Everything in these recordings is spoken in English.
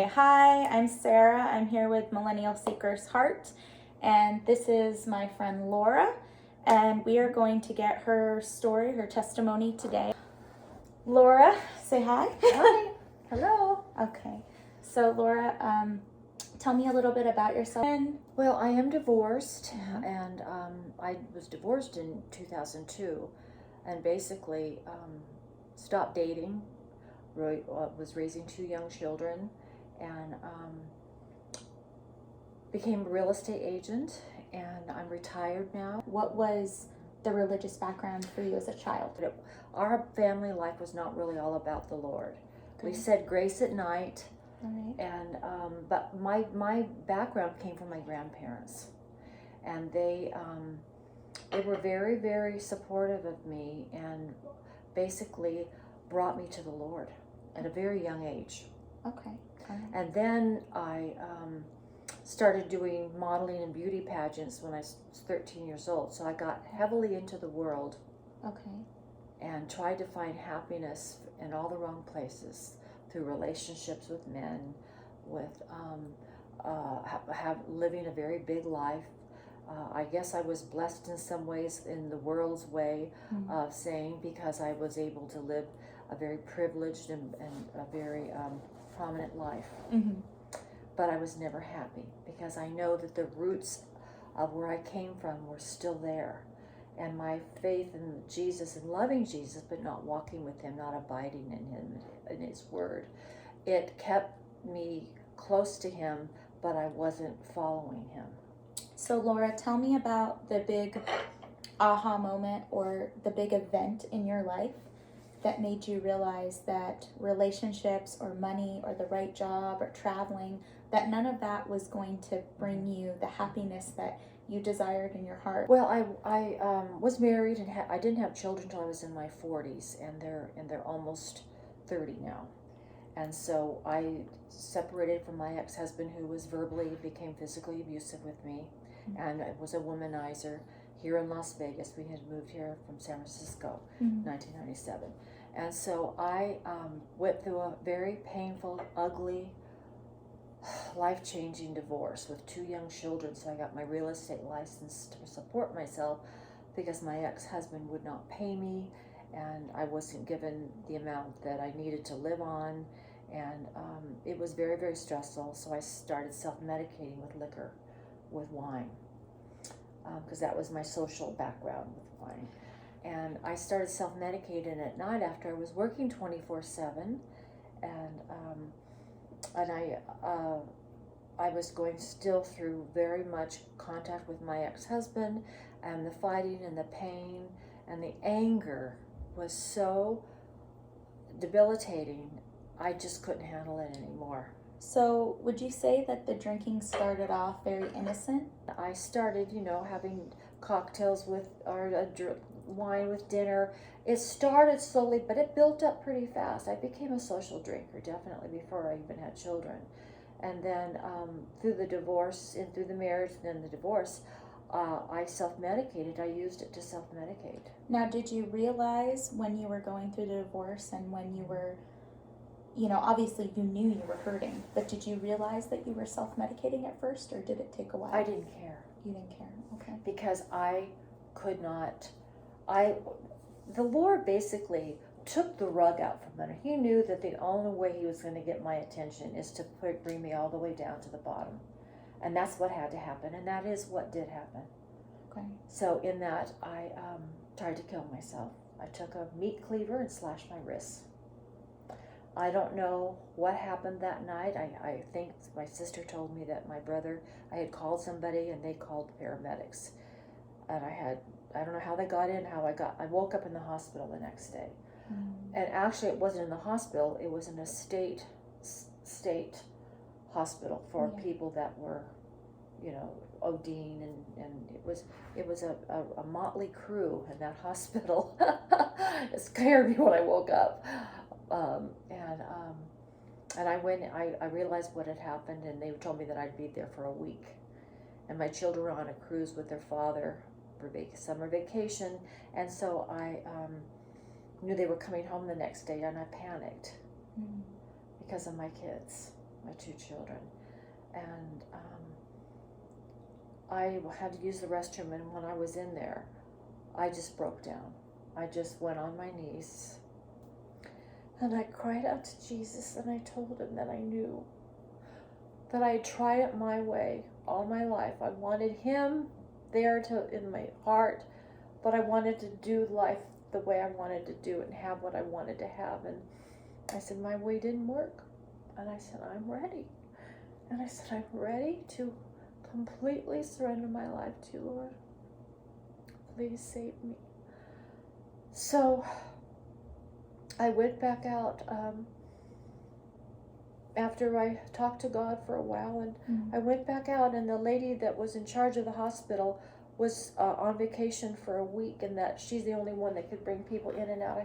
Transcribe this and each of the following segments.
Hi, I'm Sarah. I'm here with Millennial Seeker's Heart, and this is my friend Laura, and we are going to get her story, her testimony today. Laura, say hi. Hi. Hello. Okay, so Laura, tell me a little bit about yourself. Well, I am divorced, and I was divorced in 2002, and basically stopped dating. Was raising two young children, and became a real estate agent, and I'm retired now. What was the religious background for you as a child? Our family life was not really all about the Lord. Okay. We said grace at night. All right. And but my background came from my grandparents, and they were very, very supportive of me, and basically brought me to the Lord at a very young age. Okay. And then I started doing modeling and beauty pageants when I was 13 years old. So I got heavily into the world. Okay. And tried to find happiness in all the wrong places, through relationships with men, with living a very big life. I guess I was blessed in some ways in the world's way of saying, because I was able to live a very privileged and a very prominent life. But I was never happy, because I know that the roots of where I came from were still there. And my faith in Jesus and loving Jesus, but not walking with him, not abiding in him, in his word, it kept me close to him, but I wasn't following him. So Laura, tell me about the big aha moment or the big event in your life that made you realize that relationships or money or the right job or traveling, that none of that was going to bring you the happiness that you desired in your heart. Well, I was married, and I didn't have children until I was in my 40s, and they're almost 30 now. And so I separated from my ex-husband, who was became physically abusive with me, and was a womanizer here in Las Vegas. We had moved here from San Francisco, 1997. And so I went through a very painful, ugly, life-changing divorce with two young children. So I got my real estate license to support myself, because my ex-husband would not pay me, and I wasn't given the amount that I needed to live on, and it was very, very stressful. So I started self-medicating with liquor, with wine, because that was my social background, with wine. And I started self-medicating at night after I was working 24/7, and I was going still through very much contact with my ex-husband, and the fighting and the pain and the anger was so debilitating. I just couldn't handle it anymore. So would you say that the drinking started off very innocent? I started, having cocktails wine with dinner. It started slowly, but it built up pretty fast. I became a social drinker, definitely, before I even had children. And then through the divorce, and through the marriage, and then the divorce, I self-medicated. I used it to self-medicate. Now, did you realize when you were going through the divorce, and when you were, obviously you knew you were hurting, but did you realize that you were self-medicating at first, or did it take a while? I didn't care. You didn't care, okay. Because I could not, the Lord basically took the rug out from under. He knew that the only way he was going to get my attention is to bring me all the way down to the bottom. And that's what had to happen, and that is what did happen. Okay. So in that, I tried to kill myself. I took a meat cleaver and slashed my wrists. I don't know what happened that night. I think my sister told me that I had called somebody, and they called paramedics. And I don't know how they got in, I woke up in the hospital the next day. And actually, it wasn't in the hospital, it was in a state hospital for people that were, ODing, and it was a motley crew in that hospital. It scared me when I woke up. And I realized what had happened, and they told me that I'd be there for a week. And my children were on a cruise with their father for summer vacation, and so I knew they were coming home the next day, and I panicked because of my kids. my 2 children. And I had to use the restroom, and when I was in there, I just broke down. I just went on my knees, and I cried out to Jesus, and I told him that I knew that I had tried it my way all my life. I wanted him there in my heart, but I wanted to do life the way I wanted to do it and have what I wanted to have. And I said, my way didn't work. And I said, I'm ready. And I said, I'm ready to completely surrender my life to you, Lord. Please save me. So I went back out after I talked to God for a while, and I went back out, and the lady that was in charge of the hospital was on vacation for a week, and that she's the only one that could bring people in and out.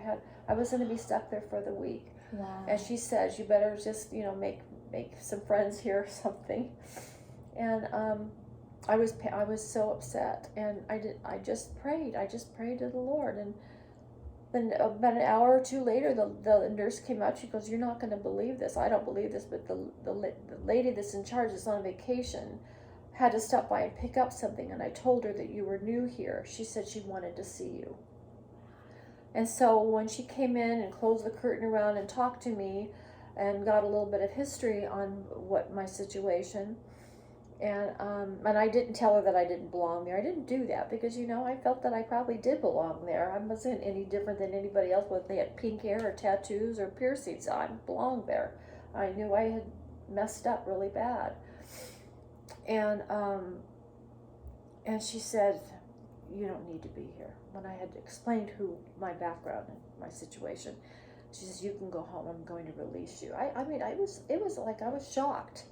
I was going to be stuck there for the week. Wow. And she said, you better just, make some friends here or something. And I was so upset, and I just prayed to the Lord. And then about an hour or two later, the nurse came out. She goes, you're not going to believe this. I don't believe this, but the lady that's in charge is on vacation, had to stop by and pick up something, and I told her that you were new here. She said she wanted to see you. And so when she came in and closed the curtain around and talked to me and got a little bit of history on what my situation, and I didn't tell her that I didn't belong there. I didn't do that because, I felt that I probably did belong there. I wasn't any different than anybody else, whether they had pink hair or tattoos or piercings. I belonged there. I knew I had messed up really bad. And she said, you don't need to be here. When I had explained my background and my situation, she says, you can go home. I'm going to release you. It was like I was shocked.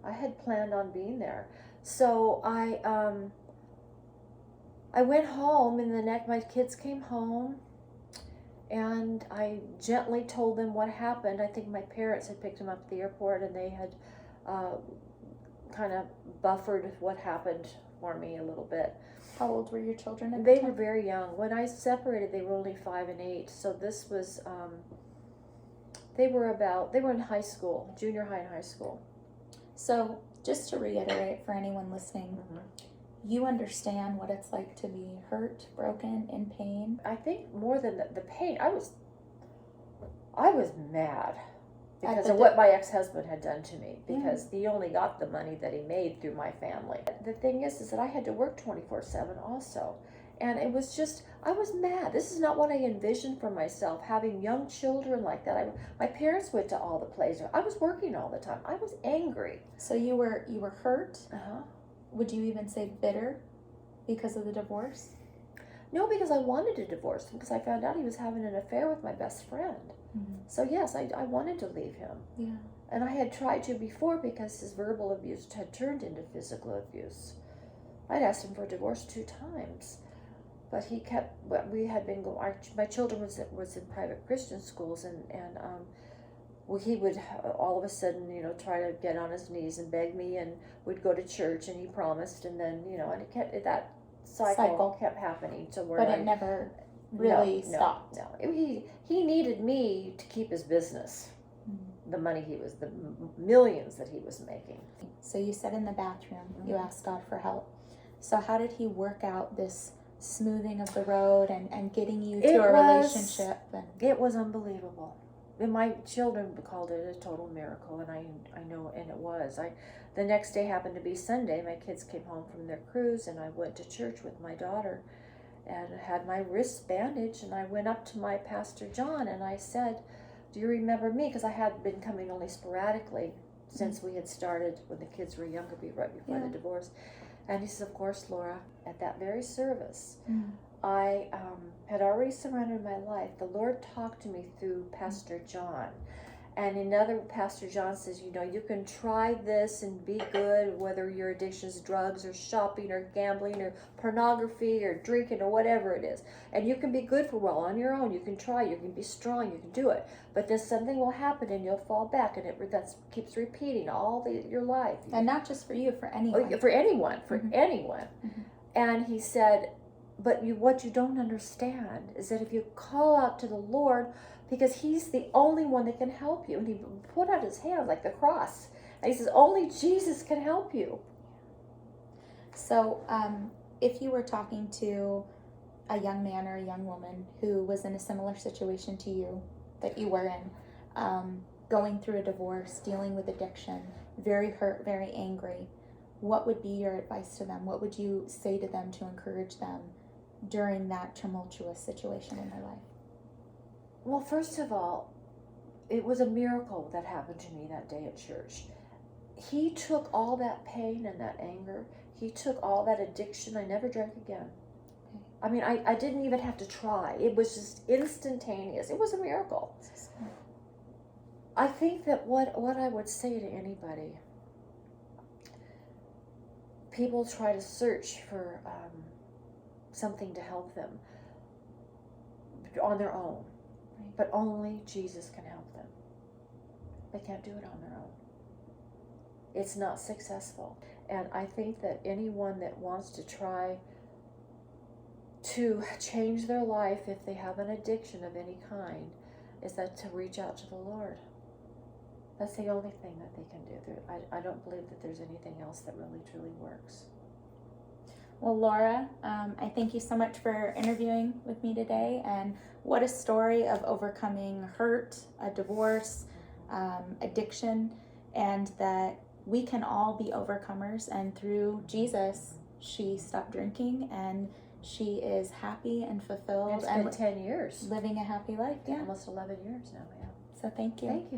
I had planned on being there. So I went home, and my kids came home, and I gently told them what happened. I think my parents had picked them up at the airport, and they had kind of buffered what happened for me a little bit. How old were your children at the They time? were very young. When I separated, they were only 5 and 8. So this was, they were in high school, junior high and high school. So just to reiterate for anyone listening, you understand what it's like to be hurt, broken, in pain. I think more than the pain, I was mad because of what my ex-husband had done to me, because he only got the money that he made through my family. The thing is that I had to work 24/7 also. And it was just, I was mad. This is not what I envisioned for myself, having young children like that. My parents went to all the places. I was working all the time. I was angry. So you were hurt? Uh-huh. Would you even say bitter because of the divorce? No, because I wanted a divorce, because I found out he was having an affair with my best friend. So yes, I wanted to leave him. Yeah. And I had tried to before, because his verbal abuse had turned into physical abuse. I'd asked him for a divorce 2 times. But he kept, we had been going, my children was in private Christian schools, and he would all of a sudden, try to get on his knees and beg me, and we'd go to church, and he promised, and then, and it kept, that cycle kept happening to where it never really stopped. No, he needed me to keep his business, the money the millions that he was making. So you said in the bathroom, you asked God for help. So how did he work out this smoothing of the road and getting you to a relationship? It was unbelievable. And my children called it a total miracle, and I know, and it was. The next day happened to be Sunday. My kids came home from their cruise, and I went to church with my daughter, and had my wrists bandaged, and I went up to my Pastor John, and I said, do you remember me? Because I had been coming only sporadically since we had started when the kids were younger, right before the divorce. And he says, of course, Laura. At that very service, I had already surrendered my life. The Lord talked to me through Pastor John. And another Pastor John says, you can try this and be good, whether your addiction is drugs or shopping or gambling or pornography or drinking or whatever it is. And you can be good for a while on your own. You can try, you can be strong, you can do it. But then something will happen and you'll fall back, and that keeps repeating your life. And not just for you, for anyone. For anyone, anyone. And he said, but what you don't understand is that if you call out to the Lord, because he's the only one that can help you. And he put out his hand like the cross, He says, only Jesus can help you. So, if you were talking to a young man or a young woman who was in a similar situation to you that you were in, going through a divorce, dealing with addiction, very hurt, very angry, what would be your advice to them? What would you say to them to encourage them during that tumultuous situation in their life? Well, first of all, it was a miracle that happened to me that day at church. He took all that pain and that anger. He took all that addiction. I never drank again. I mean, I didn't even have to try. It was just instantaneous. It was a miracle. I think that what I would say to anybody, people try to search for something to help them on their own, but only Jesus can help them. They can't do it on their own. It's not successful. And I think that anyone that wants to try to change their life, if they have an addiction of any kind, is that to reach out to the Lord. That's the only thing that they can do. I don't believe that there's anything else that really truly works. Well, Laura, I thank you so much for interviewing with me today, and what a story of overcoming hurt, a divorce, addiction, and that we can all be overcomers, and through Jesus, she stopped drinking, and she is happy and fulfilled. It's been 10 years. Living a happy life, yeah. Almost 11 years now, yeah. So thank you. Thank you.